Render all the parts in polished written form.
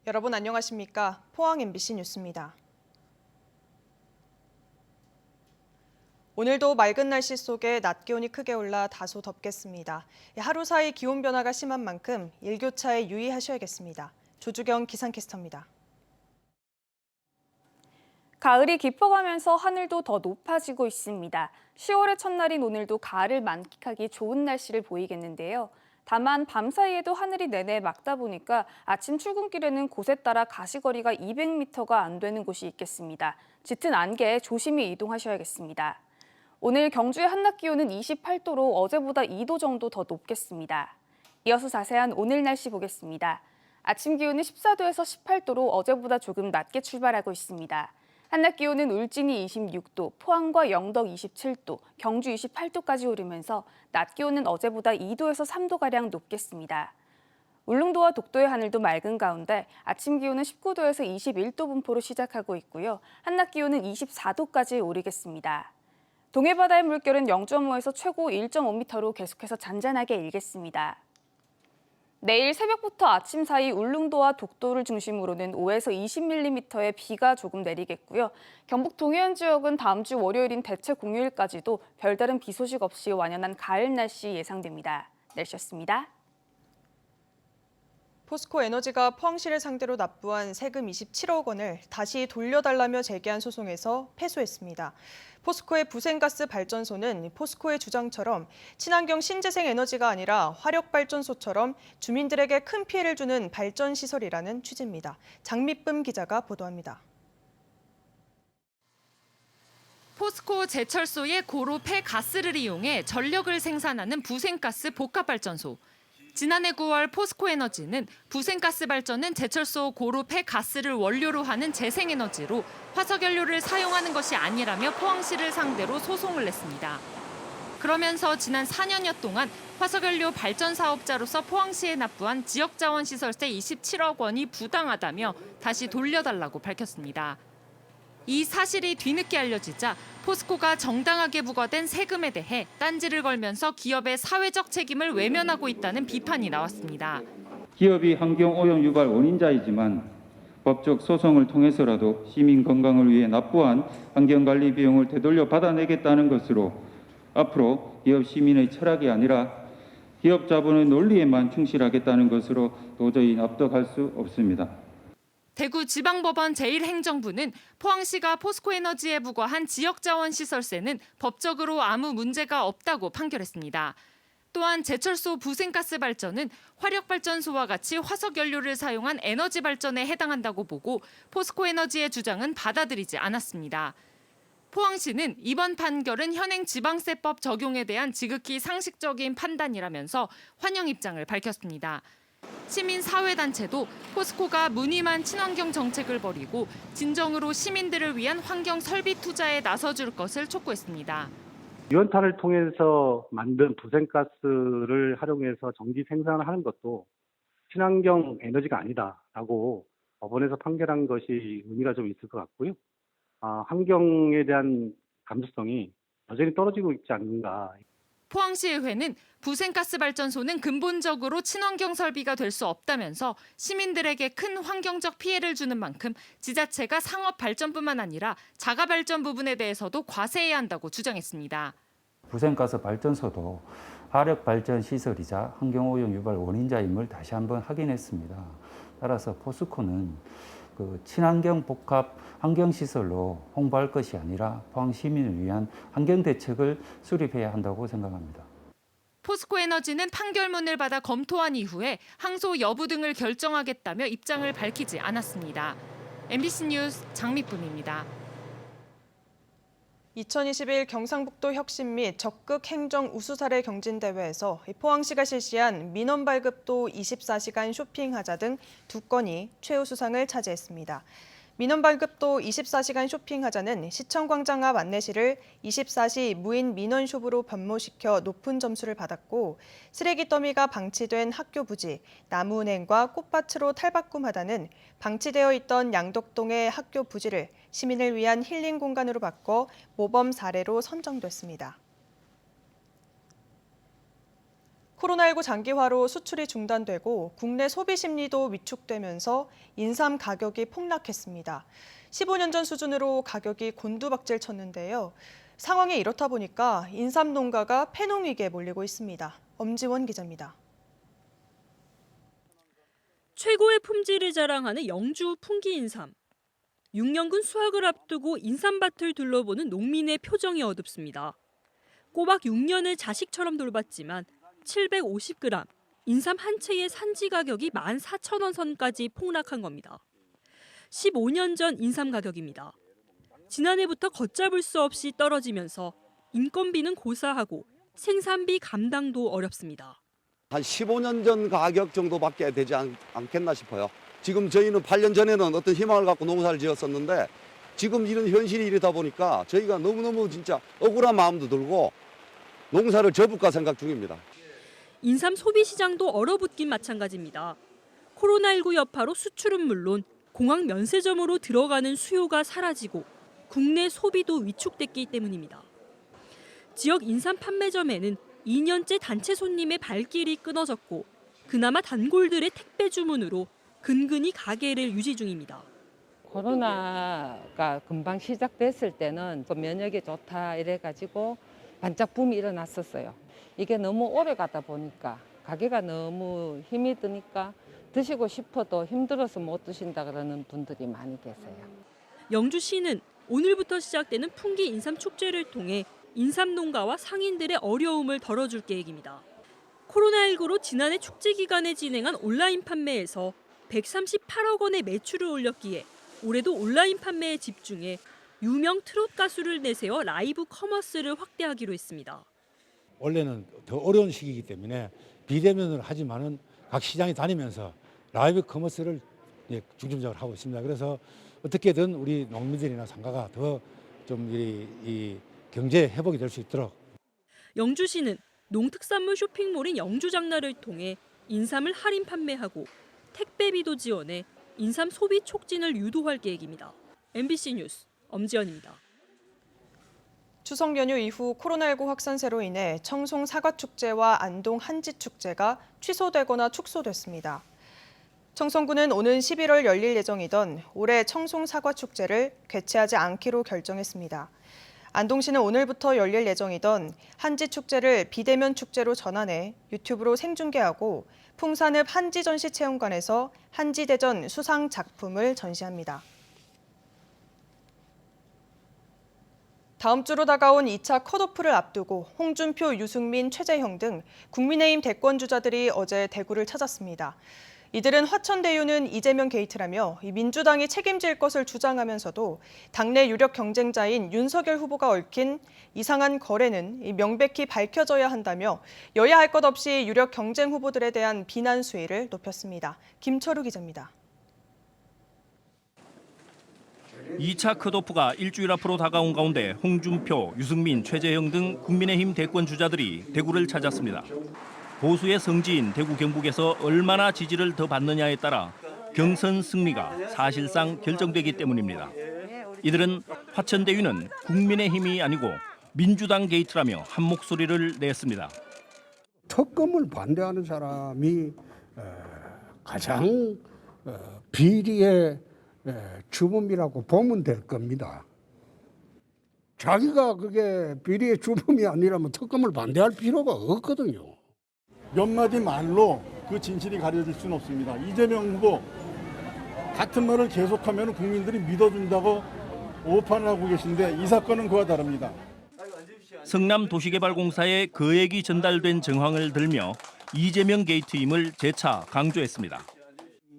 여러분 안녕하십니까? 포항 MBC 뉴스입니다. 오늘도 맑은 날씨 속에 낮 기온이 크게 올라 다소 덥겠습니다. 하루 사이 기온 변화가 심한 만큼 일교차에 유의하셔야겠습니다. 조주경 기상캐스터입니다. 가을이 깊어가면서 하늘도 더 높아지고 있습니다. 10월의 첫날인 오늘도 가을을 만끽하기 좋은 날씨를 보이겠는데요. 다만 밤사이에도 하늘이 내내 맑다 보니까 아침 출근길에는 곳에 따라 가시거리가 200m가 안 되는 곳이 있겠습니다. 짙은 안개에 조심히 이동하셔야겠습니다. 오늘 경주의 한낮 기온은 28도로 어제보다 2도 정도 더 높겠습니다. 이어서 자세한 오늘 날씨 보겠습니다. 아침 기온은 14도에서 18도로 어제보다 조금 낮게 출발하고 있습니다. 한낮 기온은 울진이 26도, 포항과 영덕 27도, 경주 28도까지 오르면서 낮 기온은 어제보다 2도에서 3도가량 높겠습니다. 울릉도와 독도의 하늘도 맑은 가운데 아침 기온은 19도에서 21도 분포로 시작하고 있고요. 한낮 기온은 24도까지 오르겠습니다. 동해바다의 물결은 0.5에서 최고 1.5m로 계속해서 잔잔하게 일겠습니다. 내일 새벽부터 아침 사이 울릉도와 독도를 중심으로는 5에서 20mm의 비가 조금 내리겠고요. 경북 동해안 지역은 다음 주 월요일인 대체 공휴일까지도 별다른 비 소식 없이 완연한 가을 날씨 예상됩니다. 날씨였습니다. 포스코 에너지가 포항시를 상대로 납부한 세금 27억 원을 다시 돌려달라며 제기한 소송에서 패소했습니다. 포스코의 부생가스 발전소는 포스코의 주장처럼 친환경 신재생 에너지가 아니라 화력발전소처럼 주민들에게 큰 피해를 주는 발전시설이라는 취지입니다. 장미쁨 기자가 보도합니다. 포스코 제철소의 고로 폐가스를 이용해 전력을 생산하는 부생가스 복합발전소. 지난해 9월 포스코에너지는 부생가스 발전은 제철소 고로 폐가스를 원료로 하는 재생에너지로 화석연료를 사용하는 것이 아니라며 포항시를 상대로 소송을 냈습니다. 그러면서 지난 4년여 동안 화석연료 발전 사업자로서 포항시에 납부한 지역자원시설세 27억 원이 부당하다며 다시 돌려달라고 밝혔습니다. 이 사실이 뒤늦게 알려지자 포스코가 정당하게 부과된 세금에 대해 딴지를 걸면서 기업의 사회적 책임을 외면하고 있다는 비판이 나왔습니다. 기업이 환경오염 유발 원인자이지만 법적 소송을 통해서라도 시민 건강을 위해 납부한 환경관리 비용을 되돌려 받아내겠다는 것으로 앞으로 기업 시민의 철학이 아니라 기업 자본의 논리에만 충실하겠다는 것으로 도저히 납득할 수 없습니다. 대구지방법원 제1행정부는 포항시가 포스코에너지에 부과한 지역자원시설세는 법적으로 아무 문제가 없다고 판결했습니다. 또한 제철소 부생가스 발전은 화력발전소와 같이 화석연료를 사용한 에너지 발전에 해당한다고 보고 포스코에너지의 주장은 받아들이지 않았습니다. 포항시는 이번 판결은 현행 지방세법 적용에 대한 지극히 상식적인 판단이라면서 환영 입장을 밝혔습니다. 시민사회단체도 포스코가 무늬만 친환경 정책을 벌이고 진정으로 시민들을 위한 환경 설비 투자에 나서줄 것을 촉구했습니다. 유연탄을 통해서 만든 부생가스를 활용해서 전기 생산을 하는 것도 친환경 에너지가 아니다라고 법원에서 판결한 것이 의미가 좀 있을 것 같고요. 환경에 대한 감수성이 여전히 떨어지고 있지 않는가. 포항시의회는 부생가스 발전소는 근본적으로 친환경 설비가 될 수 없다면서 시민들에게 큰 환경적 피해를 주는 만큼 지자체가 상업 발전뿐만 아니라 자가 발전 부분에 대해서도 과세해야 한다고 주장했습니다. 부생가스 발전소도 화력 발전 시설이자 환경오염 유발 원인자임을 다시 한번 확인했습니다. 따라서 포스코는 친환경 복합 환경시설로 홍보할 것이 아니라 포항 시민을 위한 환경 대책을 수립해야 한다고 생각합니다. 포스코에너지는 판결문을 받아 검토한 이후에 항소 여부 등을 결정하겠다며 입장을 밝히지 않았습니다. MBC 뉴스 장미쁨입니다. 2021 경상북도 혁신 및 적극 행정 우수 사례 경진대회에서 포항시가 실시한 민원 발급도 24시간 쇼핑하자 등 2건이 최우수상을 차지했습니다. 민원 발급도 24시간 쇼핑하자는 시청광장 앞 안내실을 24시 무인 민원숍으로 변모시켜 높은 점수를 받았고, 쓰레기 더미가 방치된 학교 부지, 나무은행과 꽃밭으로 탈바꿈하다는 방치되어 있던 양덕동의 학교 부지를 시민을 위한 힐링 공간으로 바꿔 모범 사례로 선정됐습니다. 코로나19 장기화로 수출이 중단되고 국내 소비 심리도 위축되면서 인삼 가격이 폭락했습니다. 15년 전 수준으로 가격이 곤두박질 쳤는데요. 상황이 이렇다 보니까 인삼 농가가 폐농위기에 몰리고 있습니다. 엄지원 기자입니다. 최고의 품질을 자랑하는 영주 풍기인삼. 6년근 수확을 앞두고 인삼밭을 둘러보는 농민의 표정이 어둡습니다. 꼬박 6년을 자식처럼 돌봤지만 750g, 인삼 한 채의 산지 가격이 14,000원 선까지 폭락한 겁니다. 15년 전 인삼 가격입니다. 지난해부터 걷잡을 수 없이 떨어지면서 인건비는 고사하고 생산비 감당도 어렵습니다. 한 15년 전 가격 정도밖에 되지 않겠나 싶어요. 지금 저희는 8년 전에는 어떤 희망을 갖고 농사를 지었었는데 지금 이런 현실이 이러다 보니까 저희가 너무너무 진짜 억울한 마음도 들고 농사를 접을까 생각 중입니다. 인삼 소비 시장도 얼어붙긴 마찬가지입니다. 코로나19 여파로 수출은 물론 공항 면세점으로 들어가는 수요가 사라지고 국내 소비도 위축됐기 때문입니다. 지역 인삼 판매점에는 2년째 단체 손님의 발길이 끊어졌고 그나마 단골들의 택배 주문으로 근근히 가게를 유지 중입니다. 코로나가 금방 시작됐을 때는 또 면역이 좋다 이래가지고 반짝 붐이 일어났었어요. 이게 너무 오래 가다 보니까 가게가 너무 힘이 드니까 드시고 싶어도 힘들어서 못 드신다 그러는 분들이 많이 계세요. 영주시는 오늘부터 시작되는 풍기 인삼 축제를 통해 인삼 농가와 상인들의 어려움을 덜어줄 계획입니다. 코로나19로 지난해 축제 기간에 진행한 온라인 판매에서 138억 원의 매출을 올렸기에 올해도 온라인 판매에 집중해 유명 트롯 가수를 내세워 라이브 커머스를 확대하기로 했습니다. 원래는 더 어려운 시기이기 때문에 비대면을 하지만은 각 시장에 다니면서 라이브 커머스를 중점적으로 하고 있습니다. 그래서 어떻게든 우리 농민들이나 상가가 더 좀 이 경제 회복이 될 수 있도록. 영주시는 농특산물 쇼핑몰인 영주장날을 통해 인삼을 할인 판매하고 택배비도 지원해 인삼 소비 촉진을 유도할 계획입니다. MBC 뉴스 엄지연입니다. 추석 연휴 이후 코로나19 확산세로 인해 청송 사과축제와 안동 한지축제가 취소되거나 축소됐습니다. 청송군은 오는 11월 열릴 예정이던 올해 청송 사과축제를 개최하지 않기로 결정했습니다. 안동시는 오늘부터 열릴 예정이던 한지축제를 비대면 축제로 전환해 유튜브로 생중계하고 풍산읍 한지전시체험관에서 한지대전 수상 작품을 전시합니다. 다음 주로 다가온 2차 컷오프를 앞두고 홍준표, 유승민, 최재형 등 국민의힘 대권주자들이 어제 대구를 찾았습니다. 이들은 화천대유는 이재명 게이트라며 민주당이 책임질 것을 주장하면서도 당내 유력 경쟁자인 윤석열 후보가 얽힌 이상한 거래는 명백히 밝혀져야 한다며 여야 할 것 없이 유력 경쟁 후보들에 대한 비난 수위를 높였습니다. 김철우 기자입니다. 2차 컷오프가 일주일 앞으로 다가온 가운데 홍준표, 유승민, 최재형 등 국민의힘 대권 주자들이 대구를 찾았습니다. 보수의 성지인 대구 경북에서 얼마나 지지를 더 받느냐에 따라 경선 승리가 사실상 결정되기 때문입니다. 이들은 화천대유는 국민의힘이 아니고 민주당 게이트라며 한 목소리를 냈습니다. 특검을 반대하는 사람이 가장 비리의 주범이라고 보면 될 겁니다. 자기가 그게 비리의 주범이 아니라면 특검을 반대할 필요가 없거든요. 몇 마디 말로 그 진실이 가려질 수는 없습니다. 이재명 후보 같은 말을 계속하면 국민들이 믿어준다고 오판을 하고 계신데 이 사건은 그와 다릅니다. 성남도시개발공사에 거액이 전달된 정황을 들며 이재명 게이트임을 재차 강조했습니다.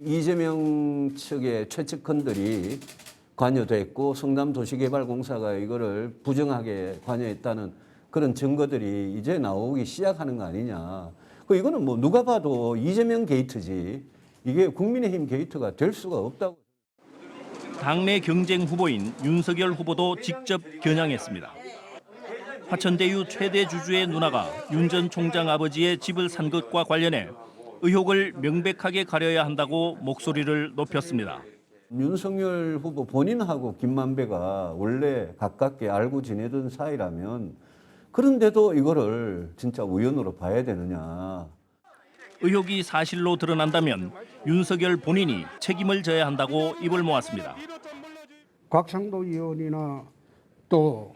이재명 측의 최측근들이 관여됐고 성남도시개발공사가 이거를 부정하게 관여했다는 그런 증거들이 이제 나오기 시작하는 거 아니냐. 이거는 뭐 누가 봐도 이재명 게이트지 이게 국민의힘 게이트가 될 수가 없다고. 당내 경쟁 후보인 윤석열 후보도 직접 겨냥했습니다. 화천대유 최대 주주의 누나가 윤 전 총장 아버지의 집을 산 것과 관련해 의혹을 명백하게 가려야 한다고 목소리를 높였습니다. 윤석열 후보 본인하고 김만배가 원래 가깝게 알고 지내던 사이라면 그런데도 이거를 진짜 우연으로 봐야 되느냐. 의혹이 사실로 드러난다면 윤석열 본인이 책임을 져야 한다고 입을 모았습니다. 곽상도 의원이나 또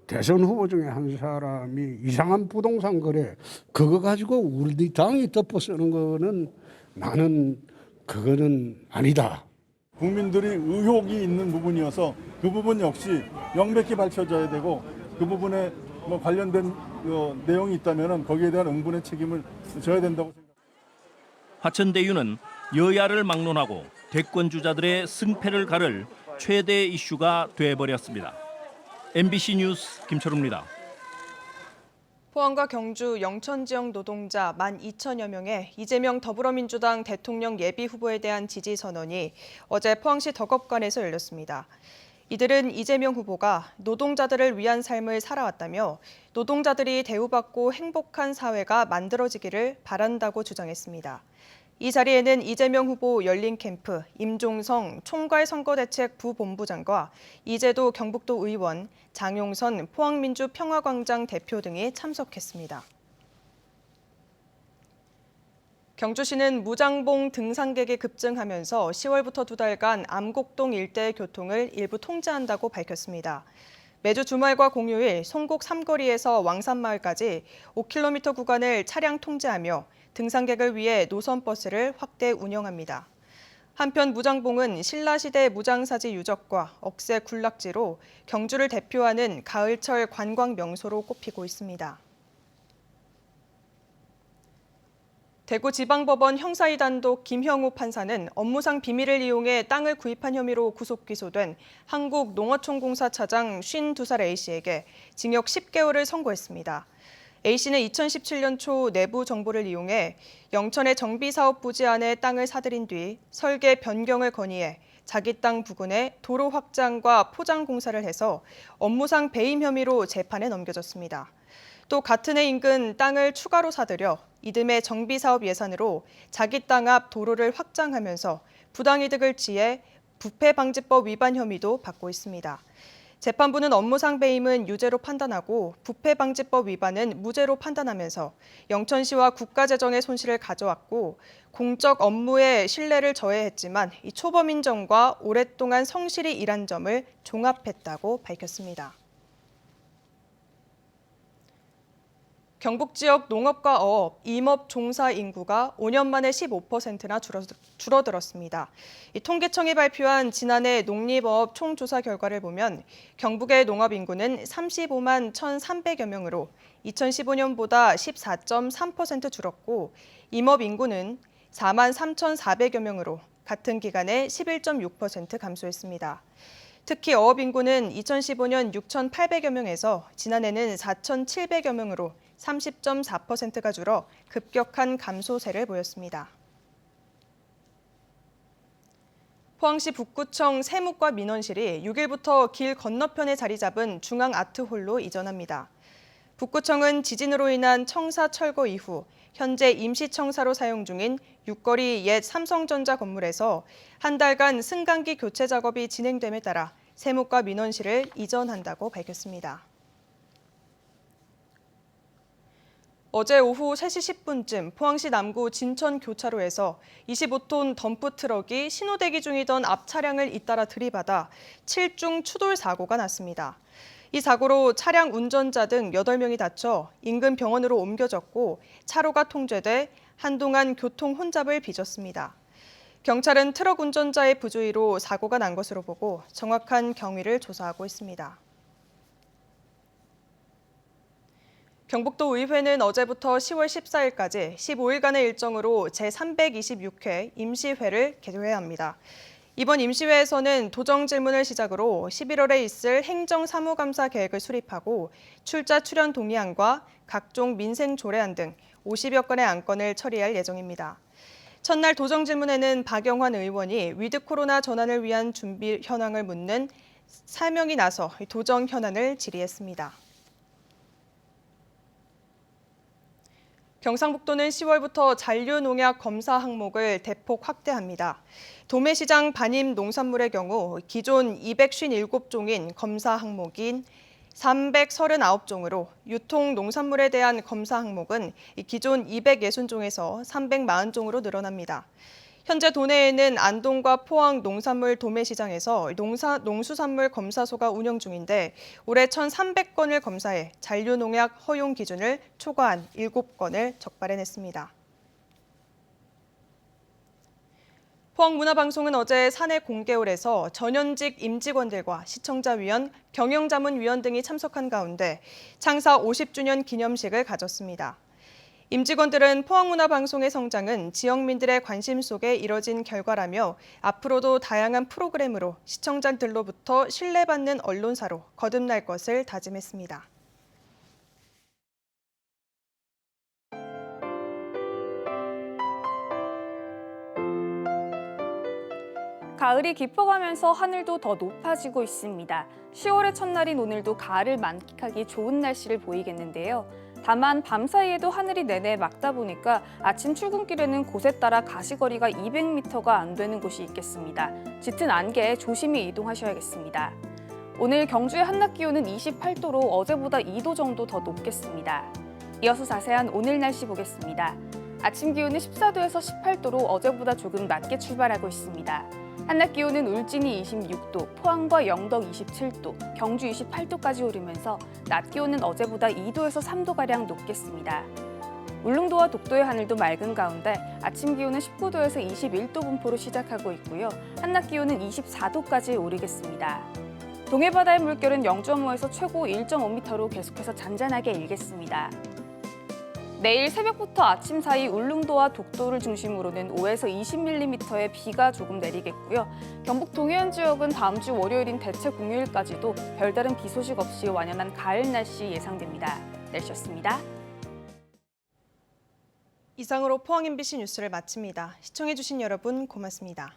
대선 후보 중에 한 사람이 이상한 부동산 거래 그거 가지고 우리 당이 덮어 쓰는 거는 나는 그거는 아니다. 국민들이 의혹이 있는 부분이어서 그 부분 역시 명백히 밝혀져야 되고 그 부분에 뭐 관련된 내용이 있다면 거기에 대한 응분의 책임을 져야 된다고 생각합니다. 화천대유는 여야를 막론하고 대권 주자들의 승패를 가를 최대 이슈가 돼버렸습니다. MBC 뉴스 김철우입니다. 포항과 경주, 영천 지역 노동자 12,000여 명의 이재명 더불어민주당 대통령 예비 후보에 대한 지지 선언이 어제 포항시 덕업관에서 열렸습니다. 이들은 이재명 후보가 노동자들을 위한 삶을 살아왔다며 노동자들이 대우받고 행복한 사회가 만들어지기를 바란다고 주장했습니다. 이 자리에는 이재명 후보 열린캠프, 임종성 총괄선거대책 부본부장과 이재도 경북도 의원, 장용선 포항민주평화광장 대표 등이 참석했습니다. 경주시는 무장봉 등산객이 급증하면서 10월부터 2달간 암곡동 일대 교통을 일부 통제한다고 밝혔습니다. 매주 주말과 공휴일 송곡 삼거리에서 왕산마을까지 5km 구간을 차량 통제하며 등산객을 위해 노선버스를 확대 운영합니다. 한편 무장봉은 신라시대 무장사지 유적과 억새 군락지로 경주를 대표하는 가을철 관광 명소로 꼽히고 있습니다. 대구지방법원 형사이단독 김형우 판사는 업무상 비밀을 이용해 땅을 구입한 혐의로 구속 기소된 한국농어촌공사 차장 52살 A씨에게 징역 10개월을 선고했습니다. A씨는 2017년 초 내부 정보를 이용해 영천의 정비사업 부지 안에 땅을 사들인 뒤 설계 변경을 건의해 자기 땅 부근에 도로 확장과 포장 공사를 해서 업무상 배임 혐의로 재판에 넘겨졌습니다. 또 같은 해 인근 땅을 추가로 사들여 이듬해 정비사업 예산으로 자기 땅 앞 도로를 확장하면서 부당이득을 취해 부패방지법 위반 혐의도 받고 있습니다. 재판부는 업무상 배임은 유죄로 판단하고 부패방지법 위반은 무죄로 판단하면서 영천시와 국가재정의 손실을 가져왔고 공적 업무에 신뢰를 저해했지만 이 초범 인정과 오랫동안 성실히 일한 점을 종합했다고 밝혔습니다. 경북 지역 농업과 어업, 임업 종사 인구가 5년 만에 15%나 줄어들었습니다. 이 통계청이 발표한 지난해 농림어업 총조사 결과를 보면 경북의 농업 인구는 35만 1,300여 명으로 2015년보다 14.3% 줄었고 임업 인구는 4만 3,400여 명으로 같은 기간에 11.6% 감소했습니다. 특히 어업 인구는 2015년 6,800여 명에서 지난해는 4,700여 명으로 30.4%가 줄어 급격한 감소세를 보였습니다. 포항시 북구청 세무과 민원실이 6일부터 길 건너편에 자리 잡은 중앙아트홀로 이전합니다. 북구청은 지진으로 인한 청사 철거 이후 현재 임시청사로 사용 중인 육거리 옛 삼성전자 건물에서 한 달간 승강기 교체 작업이 진행됨에 따라 세무과 민원실을 이전한다고 밝혔습니다. 어제 오후 3시 10분쯤 포항시 남구 진천교차로에서 25톤 덤프트럭이 신호대기 중이던 앞 차량을 잇따라 들이받아 7중 추돌 사고가 났습니다. 이 사고로 차량 운전자 등 8명이 다쳐 인근 병원으로 옮겨졌고 차로가 통제돼 한동안 교통 혼잡을 빚었습니다. 경찰은 트럭 운전자의 부주의로 사고가 난 것으로 보고 정확한 경위를 조사하고 있습니다. 경북도 의회는 어제부터 10월 14일까지 15일간의 일정으로 제326회 임시회를 개최합니다. 이번 임시회에서는 도정 질문을 시작으로 11월에 있을 행정사무감사 계획을 수립하고 출자 출연 동의안과 각종 민생 조례안 등 50여 건의 안건을 처리할 예정입니다. 첫날 도정 질문에는 박영환 의원이 위드 코로나 전환을 위한 준비 현황을 묻는 사명이 나서 도정 현안을 질의했습니다. 경상북도는 10월부터 잔류농약 검사 항목을 대폭 확대합니다. 도매시장 반입 농산물의 경우 기존 257종인 검사 항목인 339종으로 유통 농산물에 대한 검사 항목은 기존 260종에서 340종으로 늘어납니다. 현재 도내에는 안동과 포항 농산물 도매시장에서 농수산물 검사소가 운영 중인데 올해 1,300건을 검사해 잔류농약 허용 기준을 초과한 7건을 적발해냈습니다. 포항문화방송은 어제 사내 공개홀에서 전현직 임직원들과 시청자위원, 경영자문위원 등이 참석한 가운데 창사 50주년 기념식을 가졌습니다. 임직원들은 포항문화방송의 성장은 지역민들의 관심 속에 이뤄진 결과라며 앞으로도 다양한 프로그램으로 시청자들로부터 신뢰받는 언론사로 거듭날 것을 다짐했습니다. 가을이 깊어가면서 하늘도 더 높아지고 있습니다. 10월의 첫날인 오늘도 가을을 만끽하기 좋은 날씨를 보이겠는데요. 다만 밤사이에도 하늘이 내내 맑다 보니까 아침 출근길에는 곳에 따라 가시거리가 200m가 안 되는 곳이 있겠습니다. 짙은 안개에 조심히 이동하셔야겠습니다. 오늘 경주의 한낮 기온은 28도로 어제보다 2도 정도 더 높겠습니다. 이어서 자세한 오늘 날씨 보겠습니다. 아침 기온은 14도에서 18도로 어제보다 조금 낮게 출발하고 있습니다. 한낮 기온은 울진이 26도, 포항과 영덕 27도, 경주 28도까지 오르면서 낮 기온은 어제보다 2도에서 3도가량 높겠습니다. 울릉도와 독도의 하늘도 맑은 가운데 아침 기온은 19도에서 21도 분포로 시작하고 있고요. 한낮 기온은 24도까지 오르겠습니다. 동해바다의 물결은 0.5에서 최고 1.5m로 계속해서 잔잔하게 일겠습니다. 내일 새벽부터 아침 사이 울릉도와 독도를 중심으로는 5에서 20mm의 비가 조금 내리겠고요. 경북 동해안 지역은 다음 주 월요일인 대체 공휴일까지도 별다른 비 소식 없이 완연한 가을 날씨 예상됩니다. 날씨였습니다. 이상으로 포항 MBC 뉴스를 마칩니다. 시청해주신 여러분 고맙습니다.